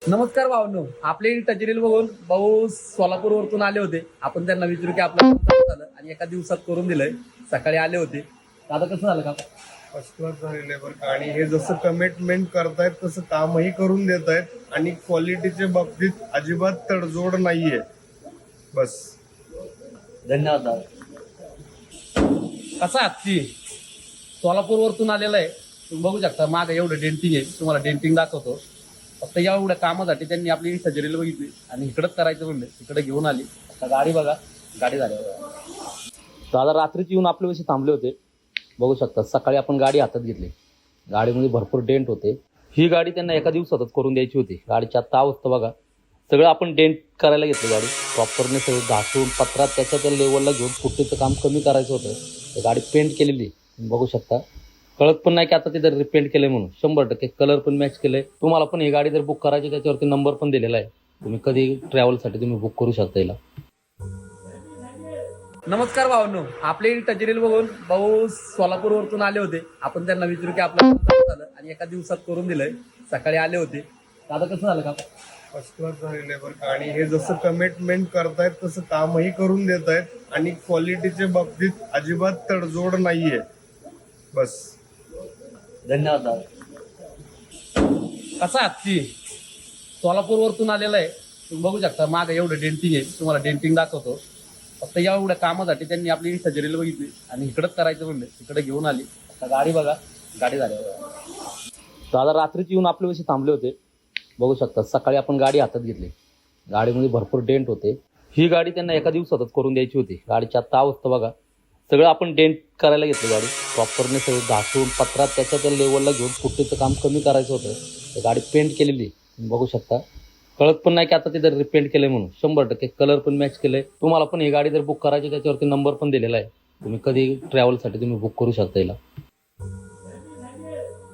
नमस्कार भावनो, आपले टचरील बघून भाऊ सोलापूर वरतून आले होते. आपण त्यांना विचारू की आपलं काम कसं झालं आणि एका दिवसात करून दिलंय. सकाळी आले होते. दादा कसं झालं का? फर्स्ट क्लास झालेलं आहे बरं का. आणि हे जसं कमिटमेंट करतायत तसं कामही करून देत आहेत आणि क्वालिटीच्या बाबतीत अजिबात तडजोड नाहीये. बस. धन्यवाद दादा. कसा आजची सोलापूर वरतून आलेला आहे. तुम्ही बघू शकता मागं एवढं डेंटिंग आहे. तुम्हाला डेंटिंग दाखवतो. फक्त एवढ्या कामासाठी त्यांनी आपली सर्जरीला बघितली आणि इकडंच करायचं म्हणलं, इकडे घेऊन आली. आता गाडी बघा, गाडी झाली बघा. दादा रात्रीची येऊन आपल्यापाशी थांबले होते. बघू शकता सकाळी आपण गाडी हातात घेतली. गाडीमध्ये भरपूर डेंट होते. ही गाडी त्यांना एका दिवसातच करून द्यायची होती. गाडीची आत्ता अवस्था बघा. सगळं आपण डेंट करायला घेतली गाडी प्रॉपरने, सगळं घासून पत्रात त्याच्या त्या लेवलला घेऊन पुट्टीचं काम कमी करायचं होतं. गाडी पेंट केलेली बघू शकता. कळत पण नाही की आता तिथं रिपेंट केलंय म्हणून. 100% कलर पण मॅच केलंय. तुम्हाला पण ही गाडी जर बुक करायची त्याच्यावरती नंबर पण दिलेला आहे. तुम्ही कधी ट्रॅव्हलसाठी तुम्ही बुक करू शकता याला. नमस्कार भावनो, आपले टचरील बघून भाऊ सोलापूर वरतून आले होते. आपण त्यांना विचारू की आपलं काम कसं झालं आणि एका दिवसात करून दिलंय. सकाळी आले होते. दादा कसं झालं का? फर्स्ट क्लास झालेलं आहे बरं का. आणि हे जसं कमिटमेंट करतायत तसं कामही करून देत आहेत आणि क्वालिटीच्या बाबतीत अजिबात तडजोड नाहीये. बस. धन्यवाद दादा. कसा आजची सोलापूर वरतून आलेला आहे. तुम्ही बघू शकता मागं एवढं डेंटिंग आहे. तुम्हाला डेंटिंग दाखवतो. फक्त एवढ्या कामासाठी त्यांनी आपली सर्जरीला बघितली आणि इकडंच करायचं म्हणलं, इकडे घेऊन आली. आता गाडी बघा, गाडी झाली बघा. दादा रात्रीची येऊन आपल्यापाशी थांबले होते. बघू शकता सकाळी आपण गाडी हातात घेतली. गाडीमध्ये भरपूर डेंट होते. ही गाडी त्यांना एका दिवसातच करून द्यायची होती. गाडीची आत्ता अवस्था बघा. सगळं आपण डेंट करायला घेतली गाडी प्रॉपरने, सगळं घासून पत्रात त्याच्या त्या लेवलला घेऊन पुट्टीचं काम कमी करायचं होतं. गाडी पेंट केलेली बघू शकता. कळत पण नाही की आता तिथं रिपेंट केलंय म्हणून. 100% कलर पण मॅच केलंय. तुम्हाला पण ही गाडी जर बुक करायची त्याच्यावरती नंबर पण दिलेला आहे. तुम्ही कधी ट्रॅव्हलसाठी तुम्ही बुक करू शकता याला.